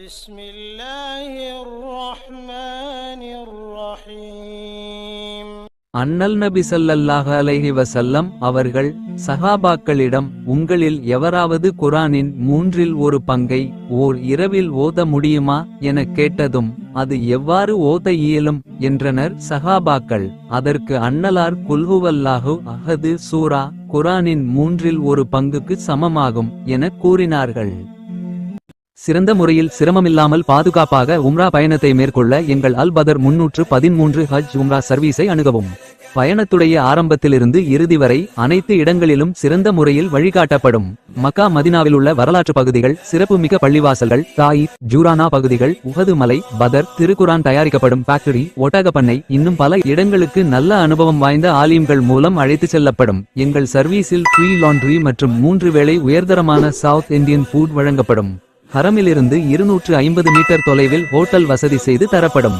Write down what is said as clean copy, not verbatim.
بسم الله الرحمن الرحيم. அண்ணல் நபி ஸல்லல்லாஹு அலைஹி வஸல்லம் அவர்கள் சஹாபாக்களிடம், உங்களில் எவராவது குர்ஆனின் மூன்றில் ஒரு பங்கை ஓர் இரவில் ஓத முடியுமா எனக் கேட்டதும், அது எவ்வாறு ஓத இயலும் என்றனர் சஹாபாக்கள். அதற்கு அண்ணலார் குல்ஹுவல்லாஹு அஹது சூரா குர்ஆனின் மூன்றில் ஒரு பங்குக்கு சமமாகும் எனக் கூறினார்கள். சிறந்த முறையில் சிரமமில்லாமல் பாதுகாப்பாக உம்ரா பயணத்தை மேற்கொள்ள எங்கள் அல் பதர் 313 ஹஜ் உம்ரா சர்வீஸை அணுகவும். பயணத்துடைய ஆரம்பத்திலிருந்து இறுதி வரை அனைத்து இடங்களிலும் சிறந்த முறையில் வழிகாட்டப்படும். மக்கா மதினாவில் உள்ள வரலாற்று பகுதிகள், சிறப்புமிக்க பள்ளிவாசல்கள், தாயிப் ஜூரானா பகுதிகள், உஹது மலை, பதர், திருக்குரான் தயாரிக்கப்படும் ஃபேக்டரி, ஒட்டகப்பண்ணை, இன்னும் பல இடங்களுக்கு நல்ல அனுபவம் வாய்ந்த ஆலிம்கள் மூலம் அழைத்து செல்லப்படும். எங்கள் சர்வீஸில் ஃப்ரீ லாண்ட்ரி மற்றும் 3 வேளை உயர்தரமான சவுத் இந்தியன் ஃபுட் வழங்கப்படும். ஹரமிலிருந்து 250 மீட்டர் தொலைவில் ஹோட்டல் வசதி செய்து தரப்படும்.